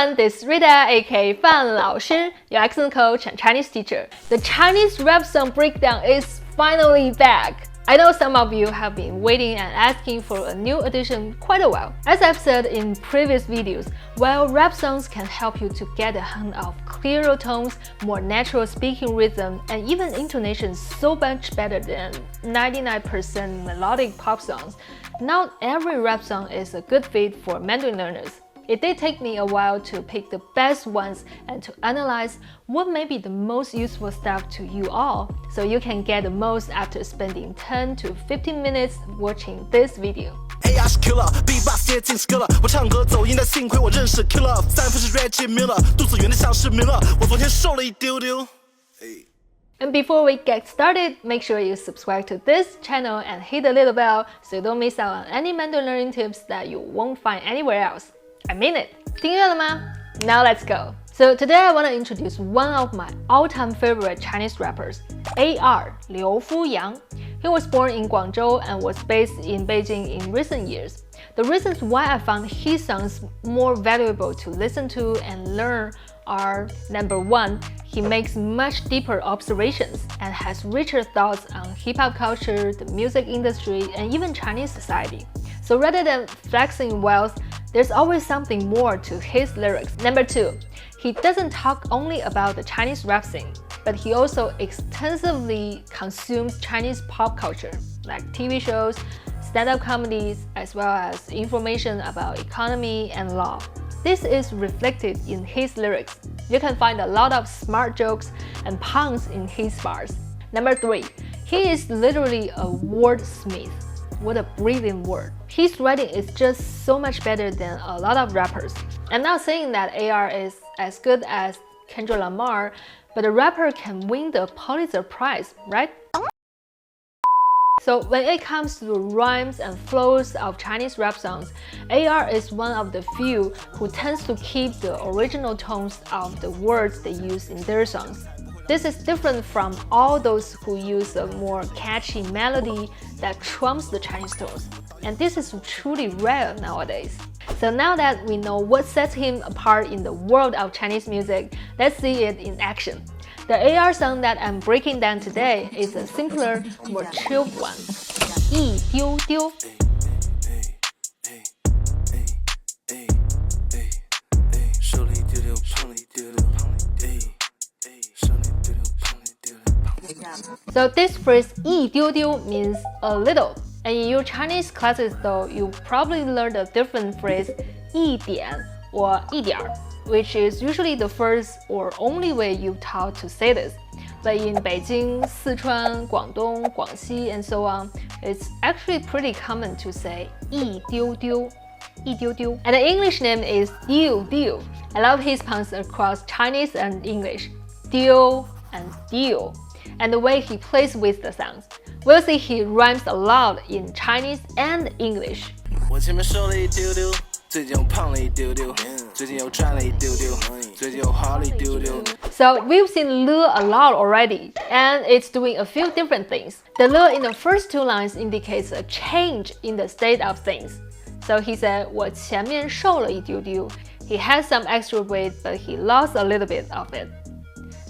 everyone, this is Rita, aka Fàn Lǎoshī, your accent coach and Chinese teacher. The Chinese rap song breakdown is finally back. I know some of you have been waiting and asking for a new edition quite a while. As I've said in previous videos, while rap songs can help you to get a hang of clearer tones, more natural speaking rhythm, and even intonation so much better than 99% melodic pop songs, not every rap song is a good fit for Mandarin learners. It did take me a while to pick the best ones and to analyze what may be the most useful stuff to you all, so you can get the most after spending 10 to 15 minutes watching this video. AI 是 killer， beatbox 接近 skiller， 我唱歌走音，但幸亏我认识 killer， 三分是 Reggie Miller， 肚子圆的像是 Miller， 我昨天瘦了一丢丢。And before we get started, make sure you subscribe to this channel and hit the little bell so you don't miss out on any Mandarin learning tips that you won't find anywhere else. I mean it. 订阅了吗? Now let's go. So today I want to introduce one of my all-time favorite Chinese rappers, AR, Liu Fuyang. He was born in Guangzhou and was based in Beijing in recent years. The reasons why I found his songs more valuable to listen to and learn are: number one, he makes much deeper observations and has richer thoughts on hip-hop culture, the music industry, and even Chinese society. So rather than flexing wealth, there's always something more to his lyrics. Number two, he doesn't talk only about the Chinese rap scene, but he also extensively consumes Chinese pop culture, like TV shows, stand-up comedies, as well as information about economy and law. This is reflected in his lyrics. You can find a lot of smart jokes and puns in his bars. Number three, he is literally a wordsmith. What a brilliant word. His writing is just so much better than a lot of rappers. I'm not saying that AR is as good as Kendrick Lamar, but a rapper can win the Pulitzer Prize, right? So when it comes to the rhymes and flows of Chinese rap songs, AR is one of the few who tends to keep the original tones of the words they use in their songs. This is different from all those who use a more catchy melody that trumps the Chinese tones. And this is truly rare nowadays. So now that we know what sets him apart in the world of Chinese music, let's see it in action. The AR song that I'm breaking down today is a simpler, more chilled one. 一丢丢. So this phrase 一丢丢 means a little. And in your Chinese classes though, you probably learned a different phrase 一点 or 一点, which is usually the first or only way you're taught to say this. But in Beijing, Sichuan, Guangdong, Guangxi, and so on, it's actually pretty common to say 一丢丢. 一丢丢. And the English name is Diu Diu. I love his puns across Chinese and English. Diu and Diu. And the way he plays with the sounds. We'll see he rhymes a lot in Chinese and English. 我前面瘦了一丢丢，最近又胖了一丢丢，最近又赚了一丢丢，最近又花了一丢丢。 So we've seen Le a lot already, and it's doing a few different things. The Le in the first two lines indicates a change in the state of things. So he said, 我前面瘦了一丢丢. He had some extra weight, but he lost a little bit of it.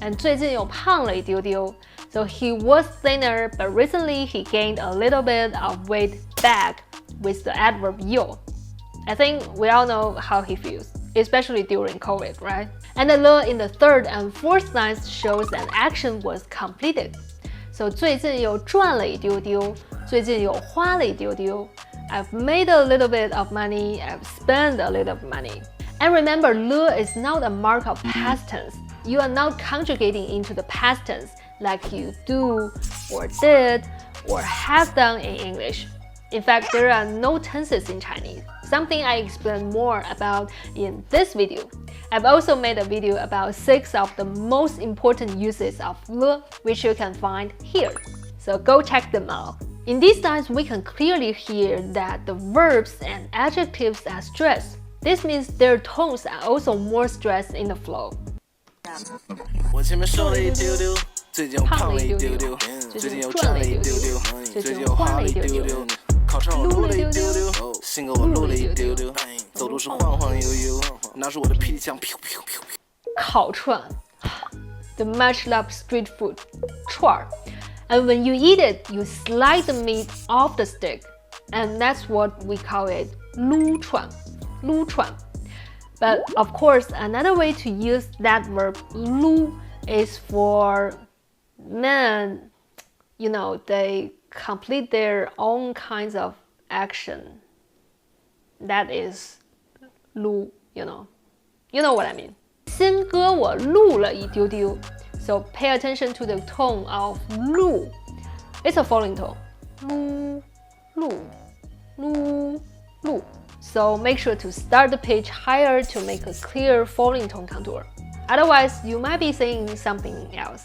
And 最近又胖了一丢丢. So he was thinner, but recently he gained a little bit of weight back with the adverb 又. I think we all know how he feels, especially during COVID, right? And the le in the third and fourth lines shows an action was completed. So 最近又赚了一丢丢, 最近又花了一丢丢. I've made a little bit of money, I've spent a little money. And remember, le is not a mark of past tense. You are not conjugating into the past tense like you do, or did, or have done in English. In fact, there are no tenses in Chinese, something I explain more about in this video. I've also made a video about 6 of the most important uses of le, which you can find here. So go check them out. In these lines, we can clearly hear that the verbs and adjectives are stressed. This means their tones are also more stressed in the flow. 我前面瘦了一丢丢，最近又胖了一丢丢，最近又赚了一丢丢，最近又花了一丢丢，考场我录了一丢丢，性格我录了一丢丢，走路时晃晃悠悠，拿出我的霹雳枪，噗噗噗噗。烤串 the much loved street food, 串儿 and when you eat it, you slide the meat off the stick, and that's what we call it 撸串 撸串 But of course, another way to use that verb 撸 is for men, you know, they complete their own kinds of action. That is 撸, you know what I mean. 新歌我录了一丢丢 So pay attention to the tone of 录 It's a falling tone 撸录撸录 So make sure to start the pitch higher to make a clear falling tone contour. Otherwise, you might be saying something else.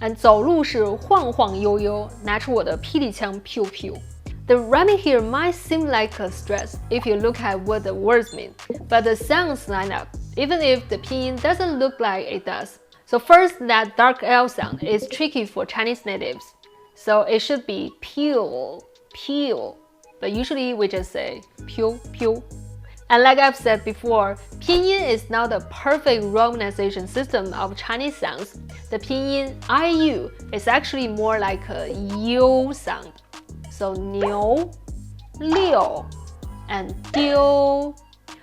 And 走路是晃晃悠悠，拿出我的霹雳枪 pew pew. The rhyming here might seem like a stress if you look at what the words mean, but the sounds line up, even if the pinyin doesn't look like it does. So first, that dark L sound is tricky for Chinese natives. So it should be peel, peel. But usually we just say pew, pew. And like I've said before, pinyin is not the perfect romanization system of Chinese sounds. The pinyin IU is actually more like a U sound. So 牛, 六, and 丢.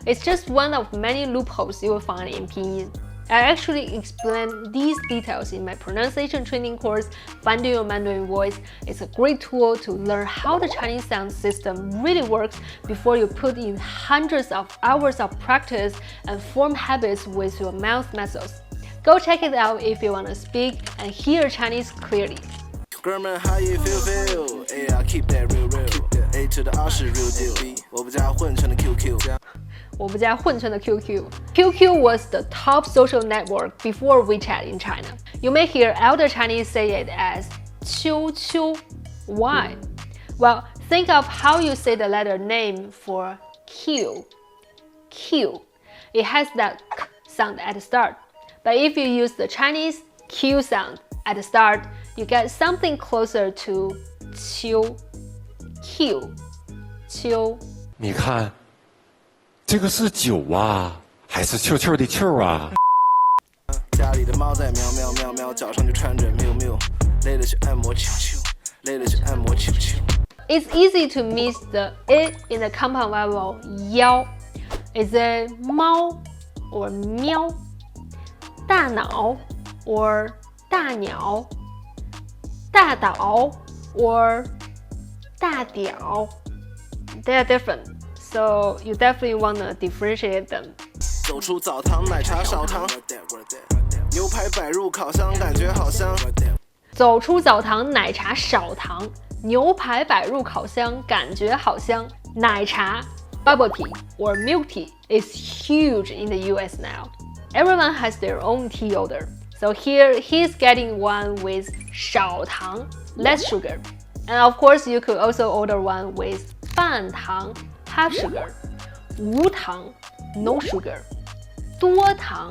It's just one of many loopholes you will find in pinyin. I actually explain these details in my pronunciation training course, Finding Your Mandarin Voice. It's a great tool to learn how the Chinese sound system really works before you put in hundreds of hours of practice and form habits with your mouth muscles. Go check it out if you want to speak and hear Chinese clearly. 哥们 how you feel? Yeah, keep that real A to the R 是 real deal. 我不加混成的 QQ. 我不加混成的 QQ. QQ was the top social network before WeChat in China. You may hear elder Chinese say it as 秋秋. Why? Well, think of how you say the letter name for Q. Q. It has that k sound at the start. But if you use the Chinese Q sound at the start, you get something closer to 秋. Q. 秋. 你看，这个是酒啊，还是球球的球啊？家里的猫在喵喵喵喵，脚上就穿着喵喵，累了去按摩球球，累了去按摩球球。 It's easy to miss the it in the compound vowel 腰. Is it 猫 or 喵？大脑 or 大鸟？大岛 or 大屌？ They are different, so you definitely want to differentiate them. 走出澡堂，奶茶少糖，牛排摆入烤箱，感觉好香。走出澡堂，奶茶少糖，牛排摆入烤箱，感觉好香。奶茶 bubble tea or milk tea is huge in the US now. Everyone has their own tea order. So here he's getting one with 少糖, less sugar. And of course you could also order one with 半糖, half sugar. 无糖, no sugar. 多糖,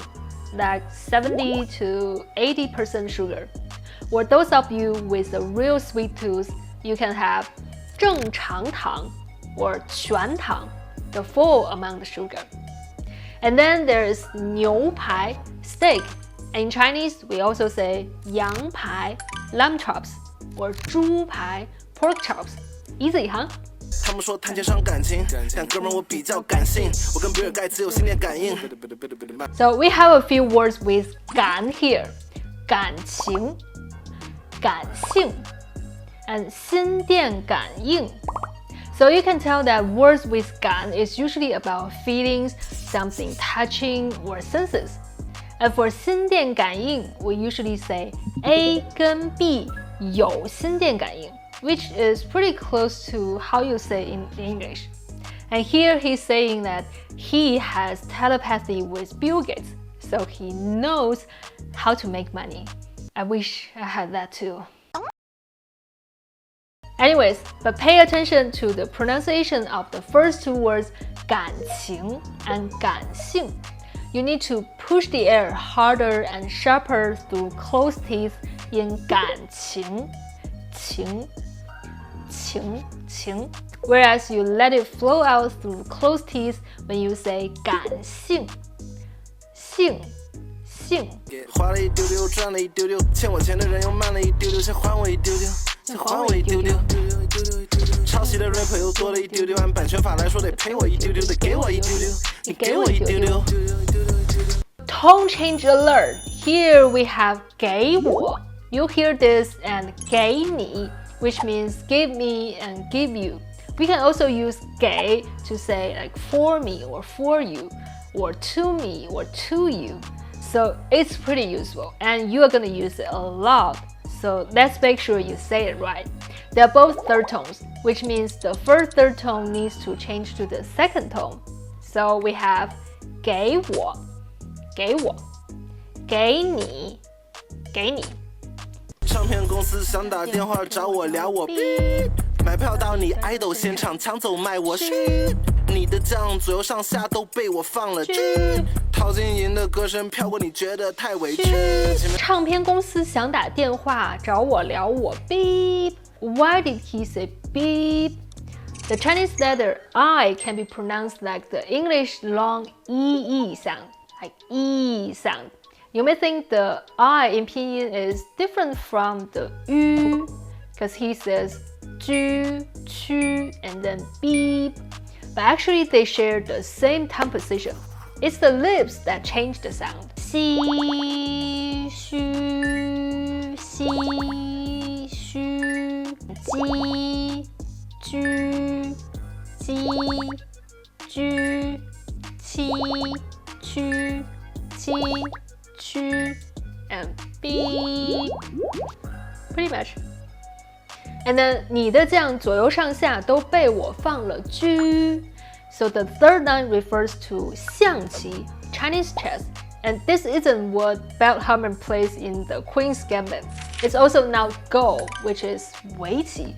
like 70 to 80% sugar. For those of you with a real sweet tooth, you can have 正常糖 or 全糖, the full amount of sugar. And then there is 牛排 steak. In Chinese, we also say 羊排 lamb chops or 猪排 pork chops. Easy, huh? 他们说谈钱伤感情，但哥们我比较感性，我跟比尔盖茨有心电感应。So we have a few words with 感 here. 感情, 感性, and 心电感应. So you can tell that words with 感 is usually about feelings, something touching, or senses. And for 心电感应, we usually say A 跟 B 有心电感应, which is pretty close to how you say in English. And here he's saying that he has telepathy with Bill Gates, so he knows how to make money. I wish I had that too. Anyways, but pay attention to the pronunciation of the first two words 感情 and 感性. You need to push the air harder and sharper through closed teeth in 感情, 情, 情, 情. whereas you let it flow out through closed teeth when you say 感性，性。花了一丢丢，赚了一丢丢，欠我钱的人又慢了一丢丢，先还我一丢丢，再还我一丢丢。抄袭的 rapper 又多了一丢丢，按版权法来说得赔我一丢丢，得给我一丢丢，你给我一丢丢。Tone change alert. Here we have 给我. You hear this and 给你, which means give me and give you. We can also use 给 to say like for me or for you, or to me or to you. So it's pretty useful and you are going to use it a lot. So let's make sure you say it right. They are both third tones, which means the first third tone needs to change to the second tone. So we have 给我，给我，给你，给你。唱片公司想打电话找我聊我，买票到你爱豆现场抢走卖我，你的酱左右上下都被我放了，陶晶莹的歌声飘过，你觉得太委屈。唱片公司想打电话找我聊我 beep. Why did he say beep? The Chinese letter I can be pronounced like the English long ee sound, like e sound. You may think the I in pinyin is different from the yu, because he says ju, chu, and then beep. But actually they share the same tone position. It's the lips that change the sound. Xi, xu, xi, xu, ji, ju, ji, ju, qi, chu, qi, chu, and beep. Pretty much. And then 你的酱左右上下都被我放了居. So the third line refers to 象棋, Chinese chess, and this isn't what Belt Harmon plays in the Queen's Gambit. It's also now Go, which is 围棋.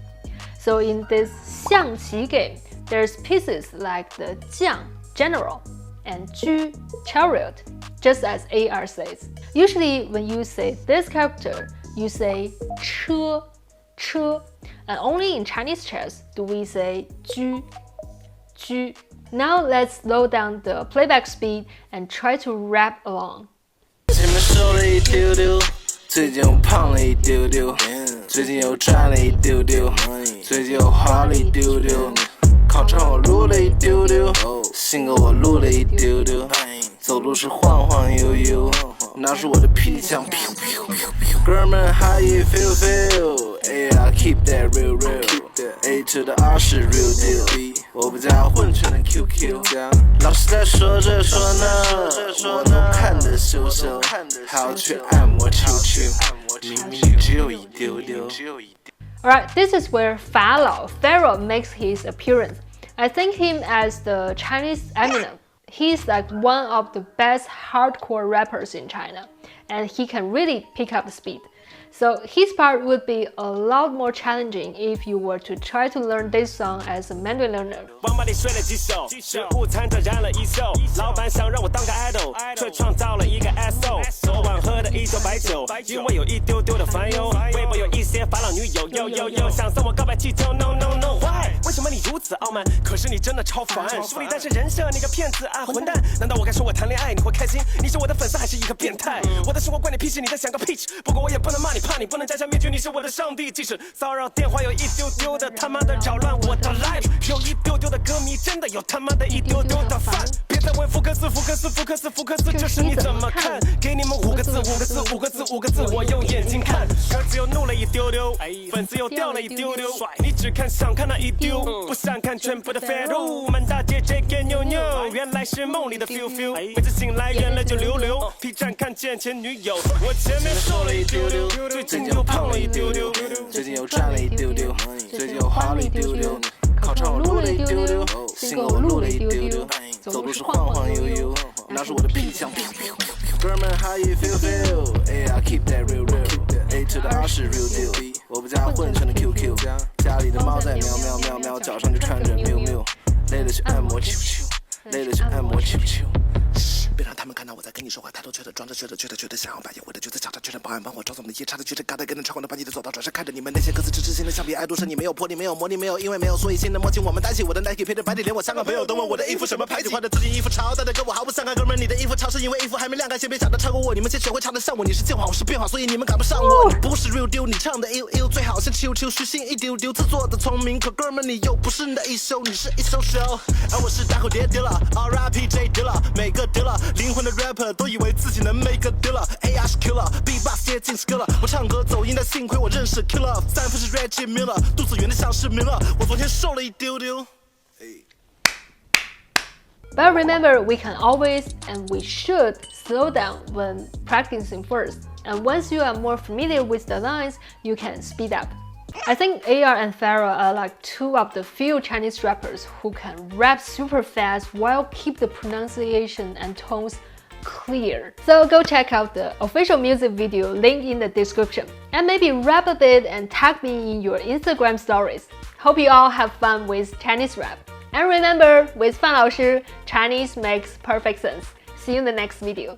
So in this 象棋 game, there's pieces like the 将, general, and 车, chariot, just as AR says. Usually when you say this character, you say 车, 车, and only in Chinese chess do we say 车, 车. Now let's slow down the playback speed and try to rap along. 前面瘦了一丢丢，最近又胖了一丢丢，最近又赚了一丢丢，最近又花了一丢丢，考场我录了一丢丢，性格我录了一丢丢，走路是晃晃悠悠，那是我的皮枪。哥们 how you feel feel？I keep that real real，A to the R 是 real deal。我不加混圈的 QQ， 老师在说这说那，我都看得羞羞，还要去按摩球球，明明只有一丢丢。Alright, this is where Pharaoh makes his appearance. I think him as the Chinese Eminem. He's like one of the best hardcore rappers in China, and he can really pick up the speed. So his part would be a lot more challenging if you were to try to learn this song as a Mandarin learner. 网吧里睡了几宿，食物餐转燃了一宿，老板想让我当个 idol， 却创造了一个 SO。昨晚喝的一酒白酒，因为有一丢丢的烦忧。微博有一些法老女友，yo，想送我告白气球 ，no no no，why？ 为什么你如此傲慢？可是你真的超烦，说你单身人设，你个骗子啊，混蛋！难道我该说我谈恋爱你会开心？你是我的粉丝还是一个变态？我的生活关你屁事，你在想个 peach， 不过我也不能骂你。怕你不能摘下面具，你是我的上帝。即使骚扰电话有一丢丢的他妈的扰乱我的 life， 有一丢丢的歌迷，真的有他妈的一丢丢的饭。别再问福克斯，这是你怎么看？给你们5个字，我用眼睛看。歌词又怒了一丢丢，粉丝又掉了一丢丢。你只看想看那一丢，不想看全部的 fat。满大街 JK 扭扭，原来是梦里的 feel。每次醒来眼泪就流。P 站看见前女友，我前面瘦了一丢丢。最近又胖了一丢丢，最近又赚了一丢丢，最近又花了一丢丢，考场我录了一丢丢，性格我录了一丢丢，走路是晃晃悠悠，那是我的皮枪。哥们 how you feel feel？I keep that real real，A to the R 是 real deal。我不加混成的 QQ， 家里的猫在喵喵喵喵，脚上就穿着 miu miu， 累了去按摩球球，累了去按摩球球。别让他们看到我在跟你说话，抬头觉得装着，觉得想要把野味的角色抢着，觉得保安帮我装作我们的夜叉的，觉得嘎的跟着超广的把你的走道转身，看着你们那些歌词只是新的橡皮爱读生，你没有魄力，没有魔力，没有因为没有，所以新的默契我们担起我的 Nike 配着白底，连我香港朋友都问我的衣服什么牌子，换的自己衣服潮，但的跟我毫不相干，哥们你的衣服潮是因为衣服还没晾干，先别想着超过我，你们先学会唱得像我，你是进化，我是变化，所以你们赶不上我，你不是 real deal， 你唱的 ill 最好先chill，虚心一丢丢，自作的聪明，可哥们你又不是那一宿，你是一首 show， 而我是大口碟 dealer，RIPJ dealer， 每个 dealer， 灵魂的 rapper 都以为自己能 make a dealer，AI 是 killer，B-box 接近 skiller， 我唱歌走音，但幸亏我认识 killer， 三分是 Reggie Miller， 肚子圆的像是 Miller， 我昨天瘦了一丢丢。But remember, we can always and we should slow down when practicing first. And once you are more familiar with the lines, you can speed up. I think AR and Pharaoh are like two of the few Chinese rappers who can rap super fast while keep the pronunciation and tones clear. So go check out the official music video link in the description. And maybe rap a bit and tag me in your Instagram stories. Hope you all have fun with Chinese rap. And remember, with Fàn Lǎoshī, Chinese makes perfect sense. See you in the next video.